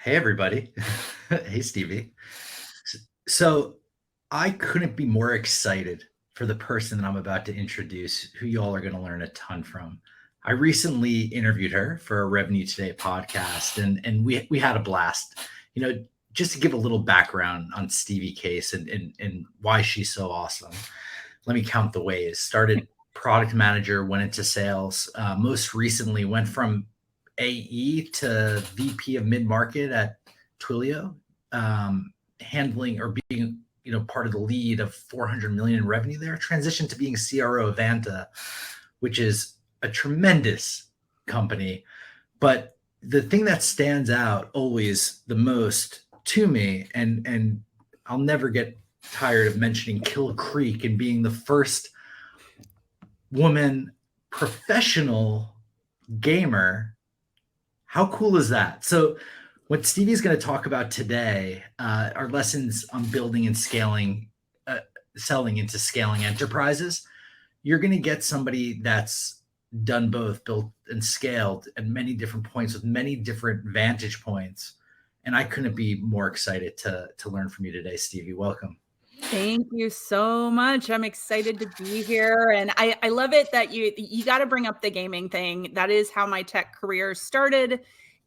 Hey, everybody. Hey, Stevie. So, I couldn't be more excited for the person that I'm about to introduce, who y'all are going to learn a ton from. I recently interviewed her for a Revenue Today podcast, and we had a blast. You know, just to give a little background on Stevie Case and why she's so awesome. Let me count the ways. Started product manager, went into sales. Most recently, went from AE to VP of mid market at Twilio, handling or being part of the lead of 400 million in revenue there. Transitioned to being CRO of Vanta, which is a tremendous company. But the thing that stands out always the most to me, and I'll never get tired of mentioning Kill Creek and being the first woman professional gamer. How cool is that? So, what Stevie's going to talk about today are lessons on building and scaling, selling into scaling enterprises. You're going to get somebody that's done both, built and scaled at many different points with many different vantage points. And I couldn't be more excited to learn from you today, Stevie. Welcome. Thank you so much. I'm excited to be here. And I love it that you got to bring up the gaming thing. That is how my tech career started.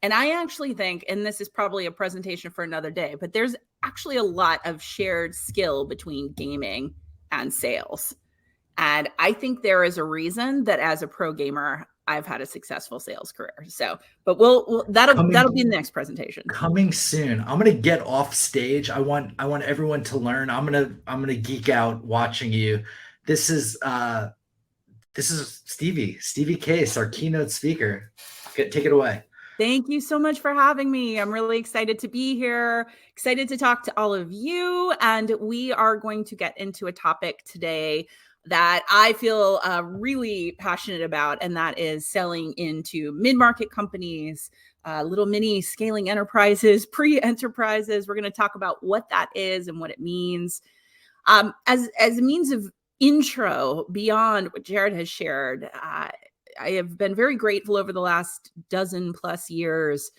And I actually think, and this is probably a presentation for another day, but there's actually a lot of shared skill between gaming and sales. And I think there is a reason that as a pro gamer, I've had a successful sales career. So, but that'll be the next presentation. Coming soon. I'm gonna get off stage. I want everyone to learn. I'm gonna geek out watching you. This is Stevie Case, our keynote speaker. Take it away. Thank you so much for having me. I'm really excited to be here, excited to talk to all of you. And we are going to get into a topic today that I feel really passionate about, and that is selling into mid-market companies, little mini scaling enterprises, pre-enterprises. We're going to talk about what that is and what it means. As a means of intro beyond what Jared has shared, I have been very grateful over the last dozen plus years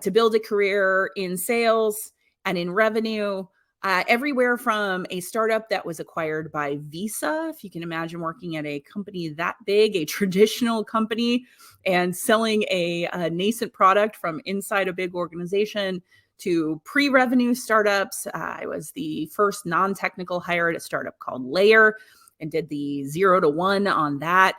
to build a career in sales and in revenue, everywhere from a startup that was acquired by Visa, if you can imagine working at a company that big, a traditional company, and selling a nascent product from inside a big organization, to pre-revenue startups. I was the first non-technical hire at a startup called Layer and did the 0 to 1 on that.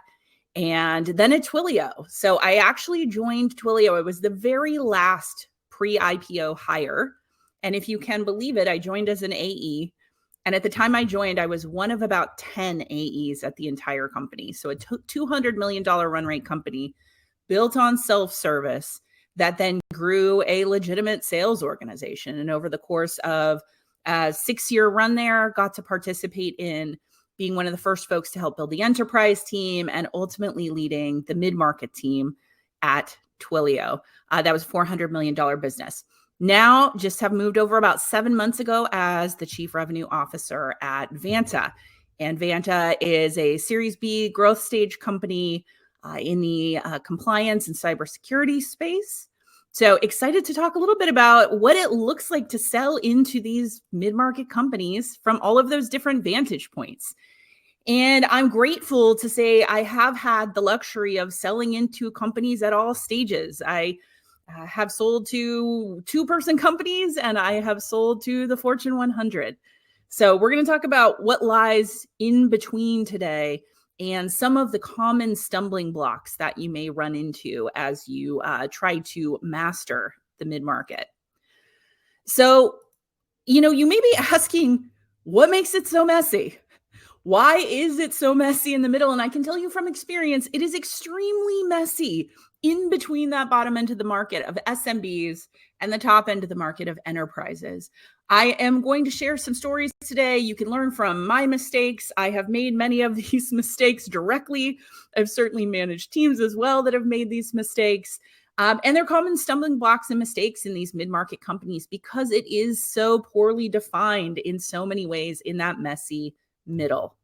And then at Twilio. So I actually joined Twilio. It was the very last pre-IPO hire. And if you can believe it, I joined as an AE. And at the time I joined, I was one of about 10 AEs at the entire company. So a $200 million run rate company built on self-service that then grew a legitimate sales organization. And over the course of a 6-year run there, got to participate in being one of the first folks to help build the enterprise team and ultimately leading the mid-market team at Twilio. That was a $400 million business. Now, just have moved over about 7 months ago as the Chief Revenue Officer at Vanta. And Vanta is a Series B growth stage company in the compliance and cybersecurity space. So excited to talk a little bit about what it looks like to sell into these mid-market companies from all of those different vantage points. And I'm grateful to say I have had the luxury of selling into companies at all stages. I have sold to 2-person companies, and I have sold to the Fortune 100. So we're going to talk about what lies in between today and some of the common stumbling blocks that you may run into as you try to master the mid-market. So, you may be asking, what makes it so messy? Why is it so messy in the middle? And I can tell you from experience, it is extremely messy in between that bottom end of the market of SMBs and the top end of the market of enterprises. I am going to share some stories today. You can learn from my mistakes. I have made many of these mistakes directly. I've certainly managed teams as well that have made these mistakes. And they're common stumbling blocks and mistakes in these mid-market companies because it is so poorly defined in so many ways in that messy middle.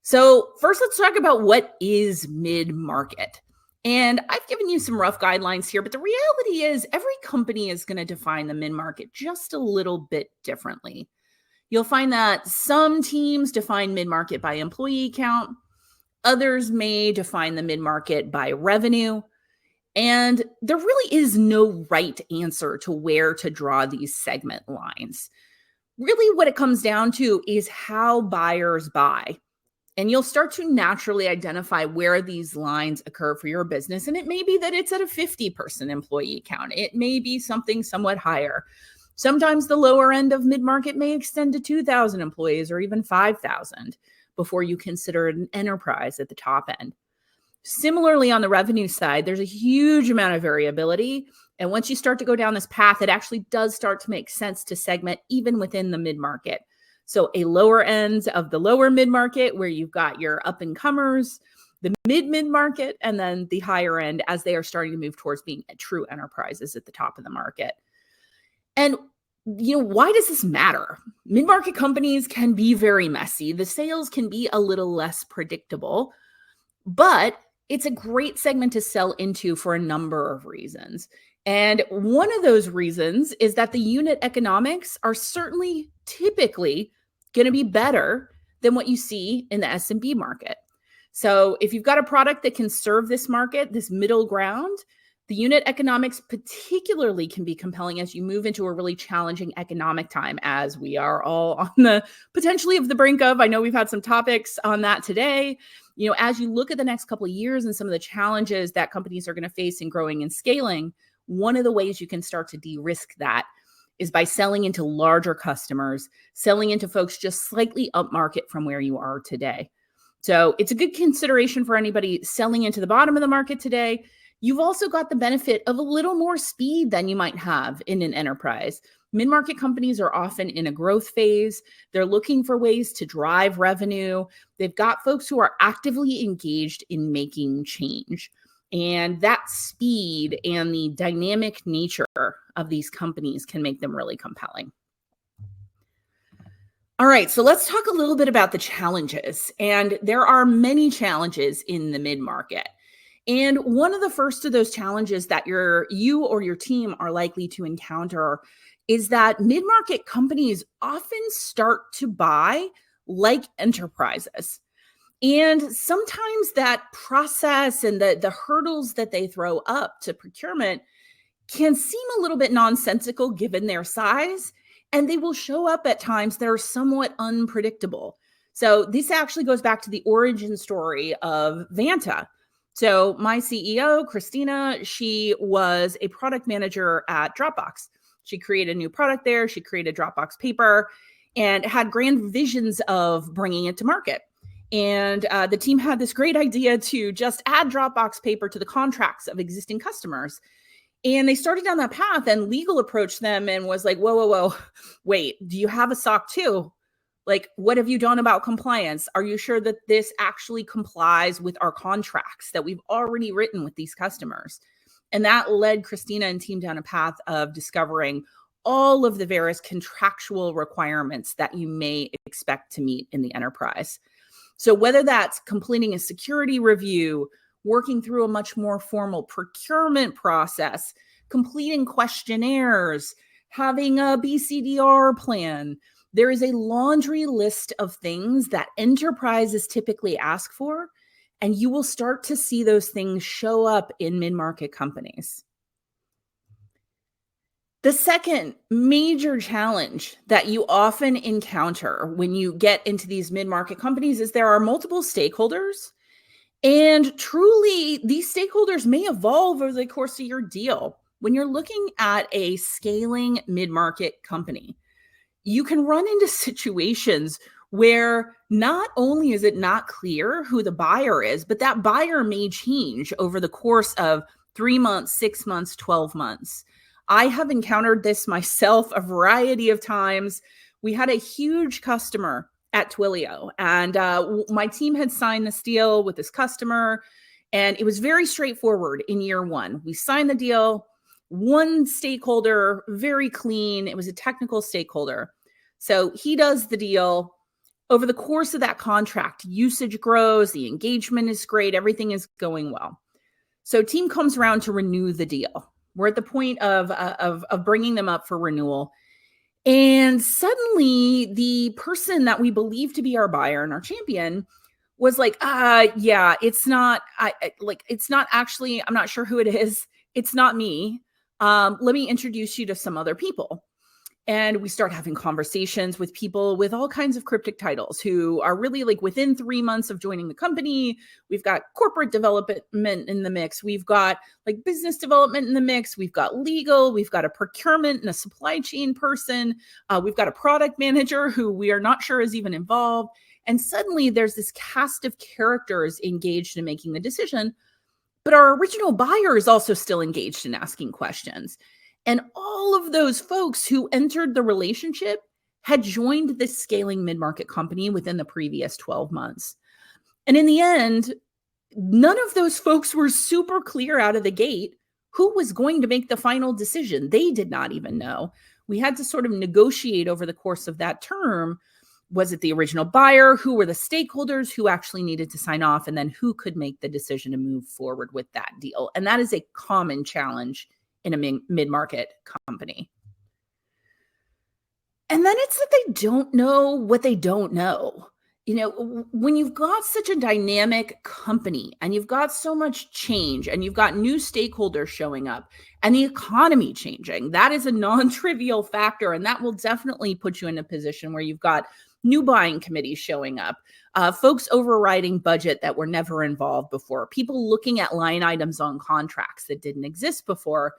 So first, let's talk about what is mid-market. And I've given you some rough guidelines here, but the reality is every company is going to define the mid-market just a little bit differently. You'll find that some teams define mid-market by employee count, others may define the mid-market by revenue, and there really is no right answer to where to draw these segment lines. Really, what it comes down to is how buyers buy. And you'll start to naturally identify where these lines occur for your business. And it may be that it's at a 50-person employee count. It may be something somewhat higher. Sometimes the lower end of mid-market may extend to 2,000 employees or even 5,000 before you consider it an enterprise at the top end. Similarly, on the revenue side, there's a huge amount of variability. And once you start to go down this path, it actually does start to make sense to segment even within the mid-market. So a lower ends of the lower mid-market where you've got your up-and-comers, the mid-market, and then the higher end as they are starting to move towards being true enterprises at the top of the market. And why does this matter? Mid-market companies can be very messy. The sales can be a little less predictable, but it's a great segment to sell into for a number of reasons. And one of those reasons is that the unit economics are certainly typically going to be better than what you see in the SMB market. So if you've got a product that can serve this market, this middle ground, the unit economics particularly can be compelling as you move into a really challenging economic time, as we are all on the potentially of the brink of. I know we've had some topics on that today. As you look at the next couple of years and some of the challenges that companies are going to face in growing and scaling, one of the ways you can start to de-risk that is by selling into larger customers, selling into folks just slightly upmarket from where you are today. So it's a good consideration for anybody selling into the bottom of the market today. You've also got the benefit of a little more speed than you might have in an enterprise. Mid-market companies are often in a growth phase. They're looking for ways to drive revenue. They've got folks who are actively engaged in making change. And that speed and the dynamic nature of these companies can make them really compelling. All right, so let's talk a little bit about the challenges. And there are many challenges in the mid-market. And one of the first of those challenges that you or your team are likely to encounter is that mid-market companies often start to buy like enterprises. And sometimes that process and the hurdles that they throw up to procurement can seem a little bit nonsensical given their size, and they will show up at times that are somewhat unpredictable. So this actually goes back to the origin story of Vanta. So my CEO, Christina, she was a product manager at Dropbox. She created a new product there. She created Dropbox Paper and had grand visions of bringing it to market. And the team had this great idea to just add Dropbox Paper to the contracts of existing customers. And they started down that path, and legal approached them and was like, whoa, wait, do you have a SOC 2? Like, what have you done about compliance? Are you sure that this actually complies with our contracts that we've already written with these customers? And that led Christina and team down a path of discovering all of the various contractual requirements that you may expect to meet in the enterprise. So whether that's completing a security review, working through a much more formal procurement process, completing questionnaires, having a BCDR plan, there is a laundry list of things that enterprises typically ask for, and you will start to see those things show up in mid-market companies. The second major challenge that you often encounter when you get into these mid-market companies is there are multiple stakeholders. And truly, these stakeholders may evolve over the course of your deal. When you're looking at a scaling mid-market company, you can run into situations where not only is it not clear who the buyer is, but that buyer may change over the course of 3 months, 6 months, 12 months. I have encountered this myself a variety of times. We had a huge customer at Twilio, and my team had signed this deal with this customer, and it was very straightforward in year one. We signed the deal, one stakeholder, very clean. It was a technical stakeholder. So he does the deal. Over the course of that contract, usage grows, the engagement is great, everything is going well. So team comes around to renew the deal. We're at the point of bringing them up for renewal. And suddenly the person that we believe to be our buyer and our champion was like, yeah, it's not, it's not actually, I'm not sure who it is. It's not me. Let me introduce you to some other people. And we start having conversations with people with all kinds of cryptic titles who are really like within 3 months of joining the company. We've got corporate development in the mix. We've got like business development in the mix. We've got legal. We've got a procurement and a supply chain person. We've got a product manager who we are not sure is even involved. And suddenly there's this cast of characters engaged in making the decision. But our original buyer is also still engaged in asking questions. And all of those folks who entered the relationship had joined this scaling mid-market company within the previous 12 months. And in the end, none of those folks were super clear out of the gate who was going to make the final decision. They did not even know. We had to sort of negotiate over the course of that term. Was it the original buyer? Who were the stakeholders who actually needed to sign off? And then who could make the decision to move forward with that deal? And that is a common challenge in a mid-market company. And then it's that they don't know what they don't know. You know, when you've got such a dynamic company and you've got so much change and you've got new stakeholders showing up and the economy changing, that is a non-trivial factor. And that will definitely put you in a position where you've got new buying committees showing up, folks overriding budget that were never involved before, people looking at line items on contracts that didn't exist before.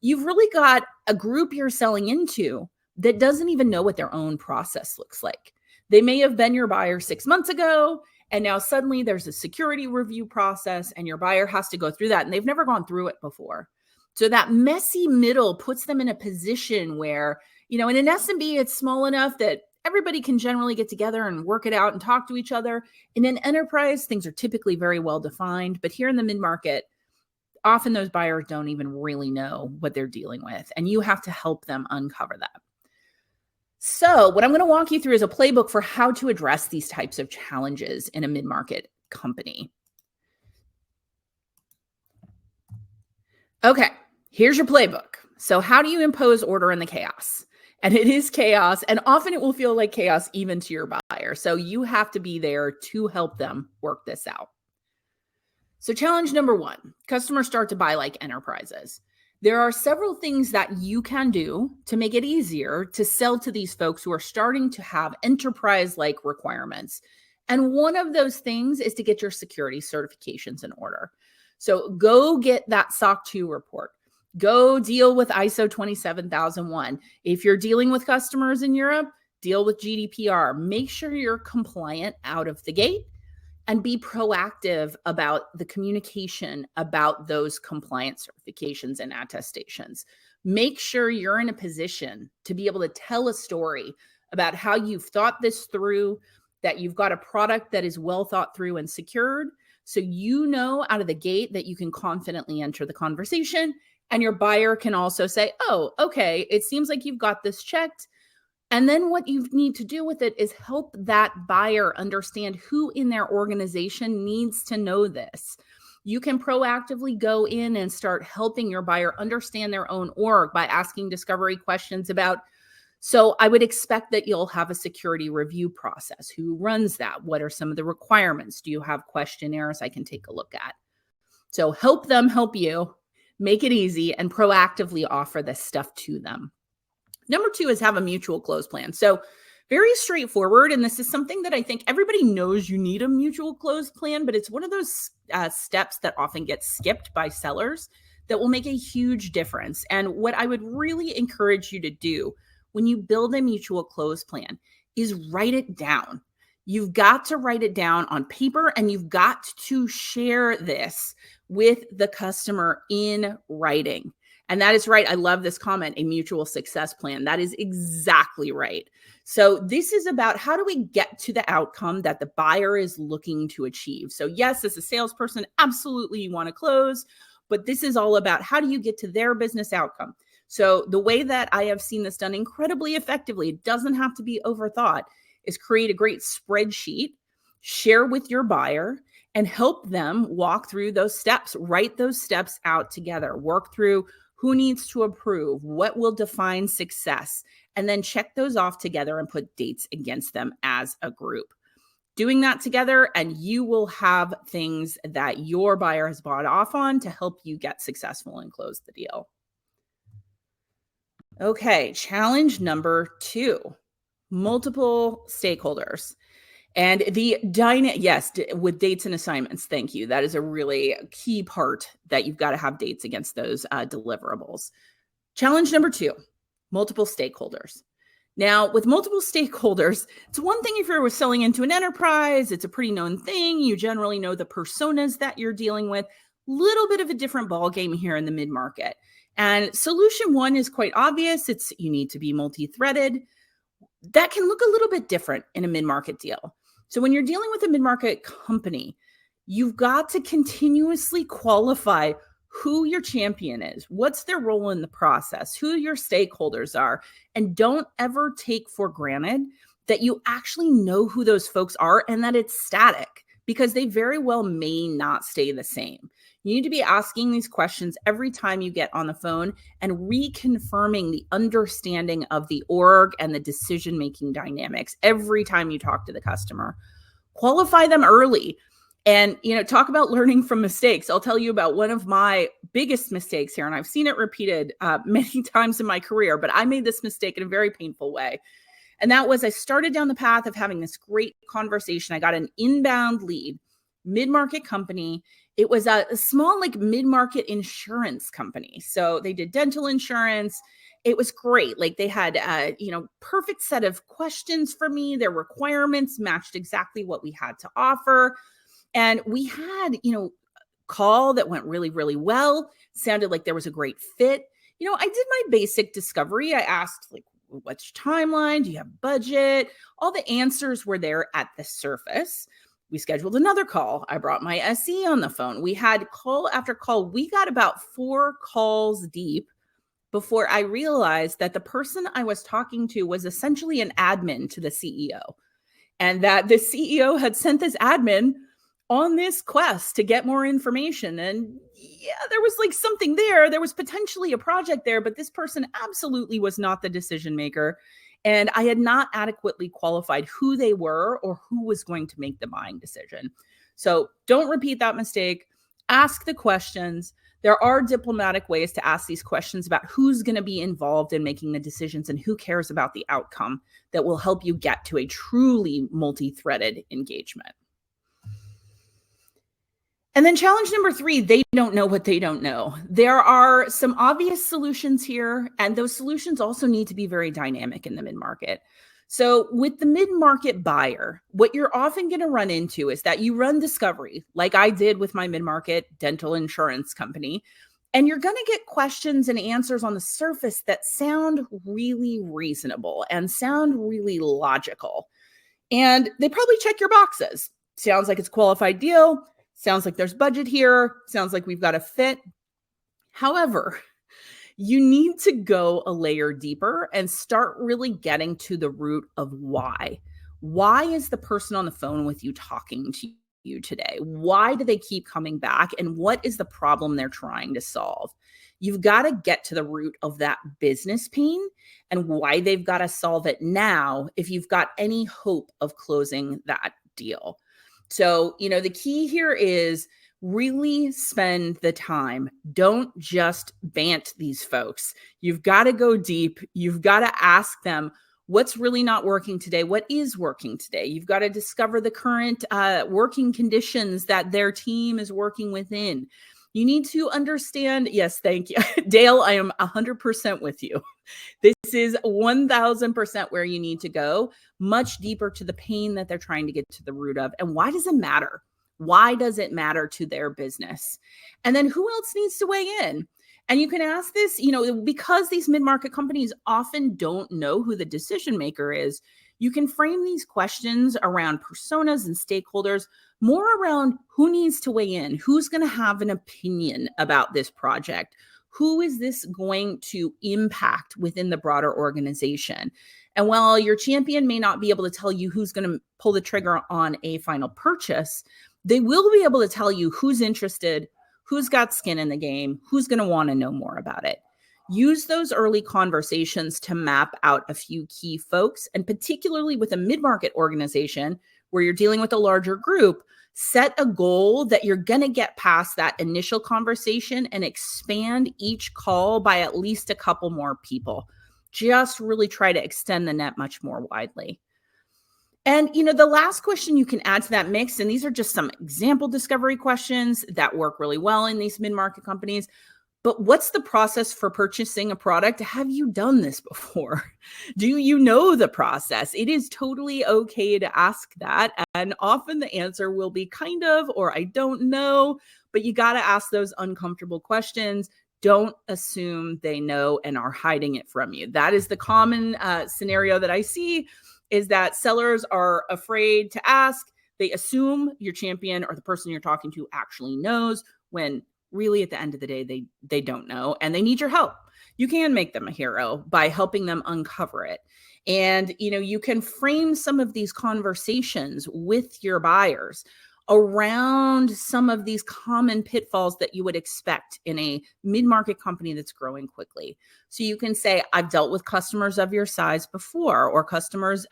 You've really got a group you're selling into that doesn't even know what their own process looks like. They may have been your buyer 6 months ago, and now suddenly there's a security review process, and your buyer has to go through that, and they've never gone through it before. So that messy middle puts them in a position where, you know, in an SMB, it's small enough that everybody can generally get together and work it out and talk to each other. In an enterprise, things are typically very well defined, but here in the mid-market, often those buyers don't even really know what they're dealing with, and you have to help them uncover that. So what I'm going to walk you through is a playbook for how to address these types of challenges in a mid-market company. Okay, here's your playbook. So how do you impose order in the chaos? And it is chaos, and often it will feel like chaos even to your buyer. So you have to be there to help them work this out. So challenge number 1, customers start to buy like enterprises. There are several things that you can do to make it easier to sell to these folks who are starting to have enterprise-like requirements. And one of those things is to get your security certifications in order. So go get that SOC 2 report. Go deal with ISO 27001. If you're dealing with customers in Europe, deal with GDPR. Make sure you're compliant out of the gate. And be proactive about the communication about those compliance certifications and attestations. Make sure you're in a position to be able to tell a story about how you've thought this through, that you've got a product that is well thought through and secured. So you know out of the gate that you can confidently enter the conversation, and your buyer can also say, oh, okay, it seems like you've got this checked. And then what you need to do with it is help that buyer understand who in their organization needs to know this. You can proactively go in and start helping your buyer understand their own org by asking discovery questions about, so I would expect that you'll have a security review process. Who runs that? What are some of the requirements? Do you have questionnaires I can take a look at? So help them help you, make it easy, and proactively offer this stuff to them. Number 2 is have a mutual close plan. So very straightforward. And this is something that I think everybody knows you need a mutual close plan, but it's one of those steps that often gets skipped by sellers that will make a huge difference. And what I would really encourage you to do when you build a mutual close plan is write it down. You've got to write it down on paper, and you've got to share this with the customer in writing. And that is right. I love this comment, a mutual success plan. That is exactly right. So this is about how do we get to the outcome that the buyer is looking to achieve. So yes, as a salesperson, absolutely you want to close, but this is all about how do you get to their business outcome. So the way that I have seen this done incredibly effectively, it doesn't have to be overthought, is create a great spreadsheet, share with your buyer, and help them walk through those steps, write those steps out together, work through who needs to approve, what will define success, and then check those off together and put dates against them as a group. Doing that together, and you will have things that your buyer has bought off on to help you get successful and close the deal. Okay, challenge number 2, multiple stakeholders. And with dates and assignments. Thank you. That is a really key part, that you've got to have dates against those deliverables. Challenge number 2, multiple stakeholders. Now, with multiple stakeholders, it's one thing if you're selling into an enterprise, it's a pretty known thing. You generally know the personas that you're dealing with. Little bit of a different ballgame here in the mid-market. And solution 1 is quite obvious. You need to be multi-threaded. That can look a little bit different in a mid-market deal. So when you're dealing with a mid-market company, you've got to continuously qualify who your champion is, what's their role in the process, who your stakeholders are, and don't ever take for granted that you actually know who those folks are and that it's static, because they very well may not stay the same. You need to be asking these questions every time you get on the phone and reconfirming the understanding of the org and the decision-making dynamics every time you talk to the customer. Qualify them early. And, talk about learning from mistakes. I'll tell you about one of my biggest mistakes here, and I've seen it repeated many times in my career, but I made this mistake in a very painful way. And that was, I started down the path of having this great conversation. I got an inbound lead, mid-market company. It was a small, mid-market insurance company. So they did dental insurance. It was great. They had, perfect set of questions for me. Their requirements matched exactly what we had to offer. And we had, call that went really, really well. Sounded like there was a great fit. I did my basic discovery. I asked, what's your timeline? Do you have budget? All the answers were there at the surface. We scheduled another call. I brought my SE on the phone. We had call after call. We got about 4 calls deep before I realized that the person I was talking to was essentially an admin to the CEO, and that the CEO had sent this admin on this quest to get more information. And there was something there. There was potentially a project there, but this person absolutely was not the decision maker. And I had not adequately qualified who they were or who was going to make the buying decision. So don't repeat that mistake. Ask the questions. There are diplomatic ways to ask these questions about who's going to be involved in making the decisions and who cares about the outcome that will help you get to a truly multi-threaded engagement. And then challenge number 3, they don't know what they don't know. There are some obvious solutions here, and those solutions also need to be very dynamic in the mid-market. So with the mid-market buyer, what you're often going to run into is that you run discovery, like I did with my mid-market dental insurance company, and you're going to get questions and answers on the surface that sound really reasonable and sound really logical. And they probably check your boxes. Sounds like it's a qualified deal. Sounds like there's budget here. Sounds like we've got a fit. However, you need to go a layer deeper and start really getting to the root of why. Why is the person on the phone with you talking to you today? Why do they keep coming back? And what is the problem they're trying to solve? You've got to get to the root of that business pain and why they've got to solve it now if you've got any hope of closing that deal. So, the key here is really spend the time. Don't just bant these folks. You've got to go deep. You've got to ask them what's really not working today. What is working today? You've got to discover the current working conditions that their team is working within. You need to understand. Yes, thank you. Dale, I am 100% with you. This is 1000% where you need to go, much deeper to the pain that they're trying to get to the root of. And why does it matter? Why does it matter to their business? And then who else needs to weigh in? And you can ask this, because these mid-market companies often don't know who the decision maker is, you can frame these questions around personas and stakeholders, more around who needs to weigh in, who's going to have an opinion about this project, who is this going to impact within the broader organization. And while your champion may not be able to tell you who's going to pull the trigger on a final purchase, They will be able to tell you who's interested, who's got skin in the game, who's going to want to know more about it. Use those early conversations to map out a few key folks, and particularly with a mid-market organization where you're dealing with a larger group, set a goal that you're going to get past that initial conversation and expand each call by at least a couple more people. Just really try to extend the net much more widely. And, the last question you can add to that mix, and these are just some example discovery questions that work really well in these mid-market companies, but what's the process for purchasing a product? Have you done this before? Do you know the process? It is totally okay to ask that. And often the answer will be kind of, or I don't know, but you got to ask those uncomfortable questions. Don't assume they know and are hiding it from you. That is the common scenario that I see, is that sellers are afraid to ask. They assume your champion or the person you're talking to actually knows, when really at the end of the day, they don't know, and they need your help. You can make them a hero by helping them uncover it. And, you can frame some of these conversations with your buyers around some of these common pitfalls that you would expect in a mid-market company that's growing quickly. So you can say, I've dealt with customers of your size before, or customers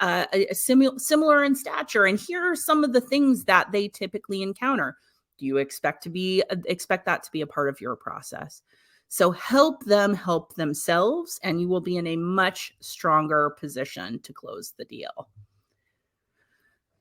similar in stature, and here are some of the things that they typically encounter. Do you expect that to be a part of your process? So help them help themselves, and you will be in a much stronger position to close the deal.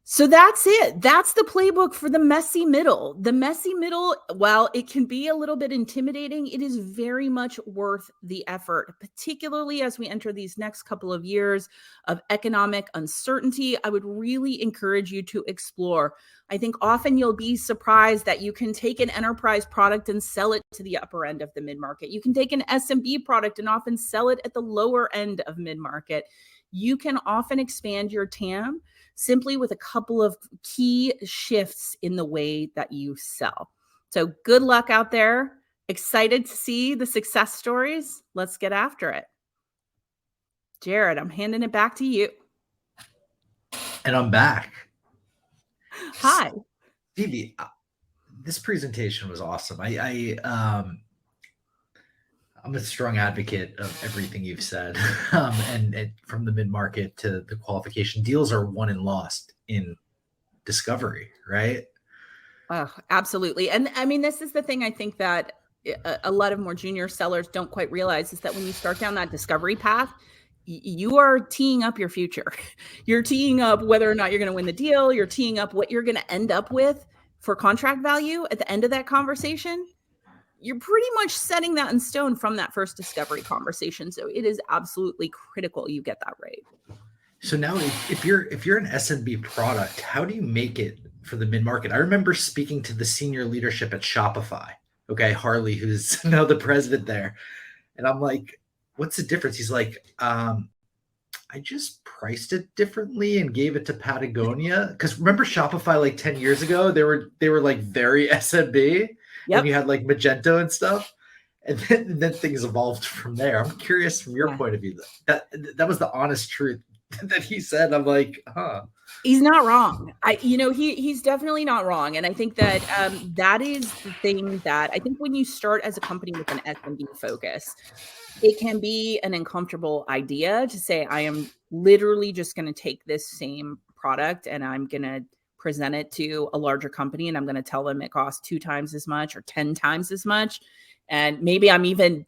So that's it. That's the playbook for the messy middle. The messy middle, while it can be a little bit intimidating, it is very much worth the effort, particularly as we enter these next couple of years of economic uncertainty. I would really encourage you to explore. I think often you'll be surprised that you can take an enterprise product and sell it to the upper end of the mid-market. You can take an SMB product and often sell it at the lower end of mid-market. You can often expand your TAM simply with a couple of key shifts in the way that you sell. So good luck out there. Excited to see the success stories. Let's get after it. Jared, I'm handing it back to you. And I'm back. Hi. Stevie, this presentation was awesome. I'm a strong advocate of everything you've said. And from the mid-market to the qualification, deals are won and lost in discovery, right? Oh, absolutely. And I mean, this is the thing I think that a lot of more junior sellers don't quite realize, is that when you start down that discovery path, you are teeing up your future. You're teeing up whether or not you're going to win the deal. You're teeing up what you're going to end up with for contract value at the end of that conversation. You're pretty much setting that in stone from that first discovery conversation. So it is absolutely critical you get that right. So now if you're an SMB product, how do you make it for the mid-market? I remember speaking to the senior leadership at Shopify. Okay, Harley, who's now the president there. And I'm like, what's the difference? He's like, I just priced it differently and gave it to Patagonia. Because remember Shopify like 10 years ago, they were like very SMB. Yep. And you had like Magento and stuff. And then things evolved from there. I'm curious from your point of view. That was the honest truth that he said. I'm like, he's not wrong. He's definitely not wrong. And I think that that is the thing that I think when you start as a company with an SMB focus, it can be an uncomfortable idea to say, I am literally just going to take this same product and I'm going to present it to a larger company, and I'm going to tell them it costs 2 times as much or 10 times as much. And maybe I'm even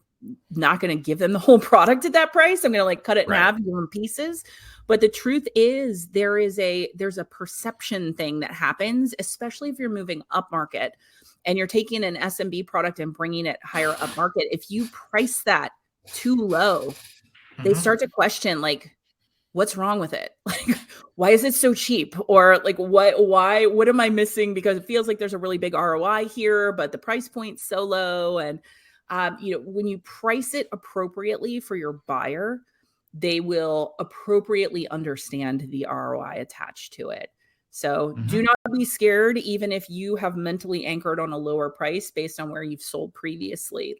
not going to give them the whole product at that price. I'm going to cut it in half and give them pieces. But the truth is there's a perception thing that happens, especially if you're moving up market and you're taking an SMB product and bringing it higher up market. If you price that too low, they start to question, what's wrong with it? Why is it so cheap? Or what am I missing? Because it feels like there's a really big ROI here, but the price point's so low. And, when you price it appropriately for your buyer, they will appropriately understand the ROI attached to it. So do not be scared, even if you have mentally anchored on a lower price based on where you've sold previously.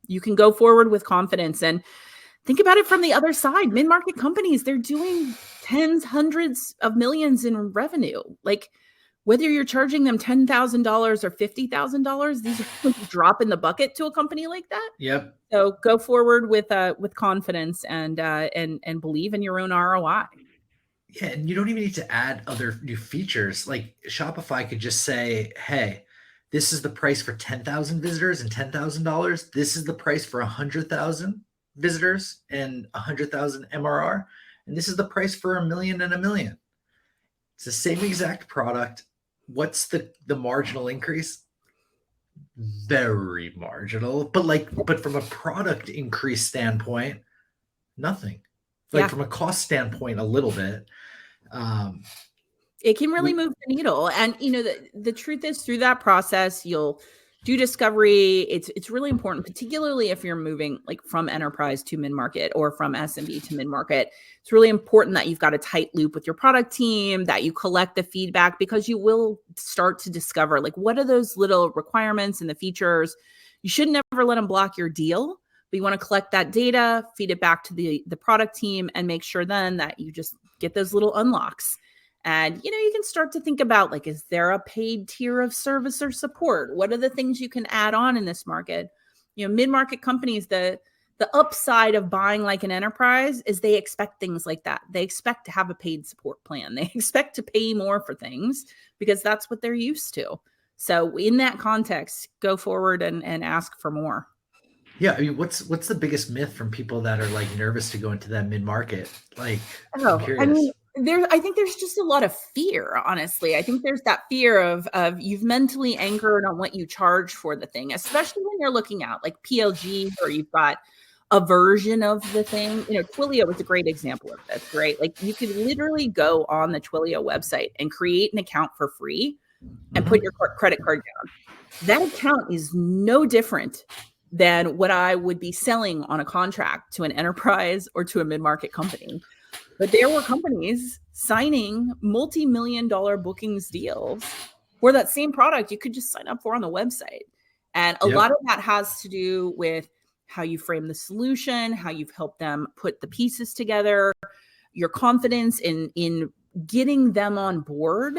You can go forward with confidence. And think about it from the other side. Mid-market companies, they're doing tens, hundreds of millions in revenue. Whether you're charging them $10,000 or $50,000, these are drop in the bucket to a company like that. Yep. So go forward with confidence and believe in your own ROI. Yeah, and you don't even need to add other new features. Like Shopify could just say, "Hey, this is the price for 10,000 visitors and $10,000. This is the price for 100,000 visitors and 100,000 MRR, and this is the price for 1,000,000 and 1,000,000." It's the same exact product. What's the marginal increase? Very marginal, but from a product increase standpoint, nothing. Like Yeah. from a cost standpoint, a little bit. It can really move the needle. And the truth is, through that process, you'll do discovery. It's really important, particularly if you're moving like from enterprise to mid-market or from SMB to mid-market. It's really important that you've got a tight loop with your product team, that you collect the feedback, because you will start to discover like what are those little requirements and the features. You should never let them block your deal, but you want to collect that data, feed it back to the product team, and make sure then that you just get those little unlocks. And, you can start to think about, like, is there a paid tier of service or support? What are the things you can add on in this market? Mid-market companies, the upside of buying like an enterprise is they expect things like that. They expect to have a paid support plan. They expect to pay more for things because that's what they're used to. So in that context, go forward and ask for more. Yeah, I mean, what's the biggest myth from people that are like nervous to go into that mid-market? Like, I'm I curious. mean, I think there's just a lot of fear, honestly. I think there's that fear of you've mentally anchored on what you charge for the thing, especially when you're looking at like PLG, or you've got a version of the thing. Twilio was a great example of this, right? Like you could literally go on the Twilio website and create an account for free and put your credit card down. That account is no different than what I would be selling on a contract to an enterprise or to a mid-market company. But there were companies signing multi-million-dollar bookings deals for that same product you could just sign up for on the website. And a lot of that has to do with how you frame the solution, how you've helped them put the pieces together, your confidence in getting them on board,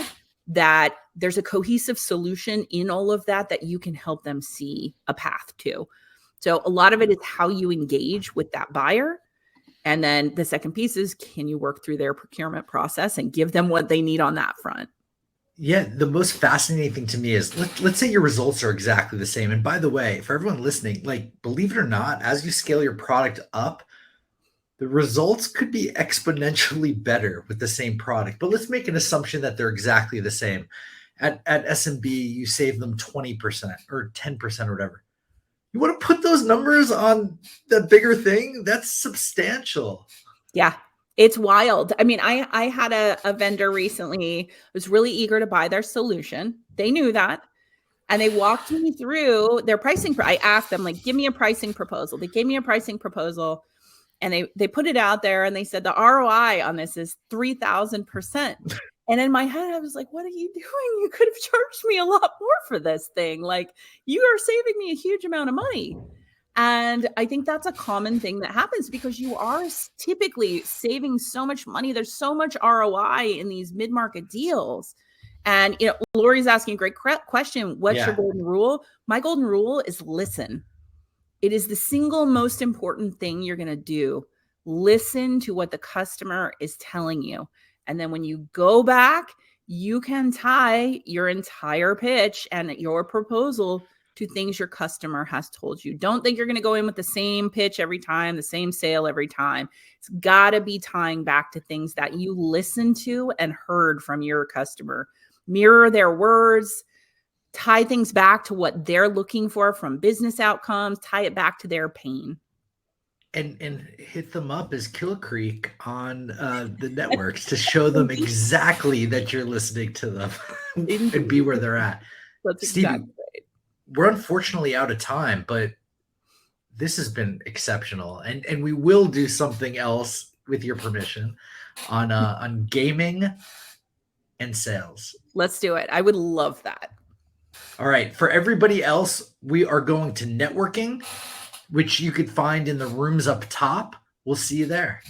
that there's a cohesive solution in all of that you can help them see a path to. So a lot of it is how you engage with that buyer. And then the second piece is, can you work through their procurement process and give them what they need on that front? Yeah, the most fascinating thing to me is let's say your results are exactly the same. And by the way, for everyone listening, like, believe it or not, as you scale your product up, the results could be exponentially better with the same product. But let's make an assumption that they're exactly the same. At SMB, you save them 20% or 10% or whatever. You want to put those numbers on the bigger thing? That's substantial. Yeah, it's wild. I mean, I had a vendor recently was really eager to buy their solution. They knew that. And they walked me through their pricing. I asked them, like, give me a pricing proposal. They gave me a pricing proposal, and they put it out there, and they said the ROI on this is 3,000%. And in my head, I was like, what are you doing? You could have charged me a lot more for this thing. Like, you are saving me a huge amount of money. And I think that's a common thing that happens because you are typically saving so much money. There's so much ROI in these mid-market deals. And, Lori's asking a great question. What's your golden rule? My golden rule is listen. It is the single most important thing you're going to do. Listen to what the customer is telling you. And then when you go back, you can tie your entire pitch and your proposal to things your customer has told you. Don't think you're going to go in with the same pitch every time, the same sale every time. It's got to be tying back to things that you listened to and heard from your customer. Mirror their words, tie things back to what they're looking for from business outcomes, tie it back to their pain. And hit them up as Kill Creek on the networks to show them exactly that you're listening to them and be where they're at. That's Stevie, exactly right. We're unfortunately out of time, but this has been exceptional. And we will do something else with your permission on gaming and sales. Let's do it. I would love that. All right. For everybody else, we are going to networking, which you could find in the rooms up top. We'll see you there.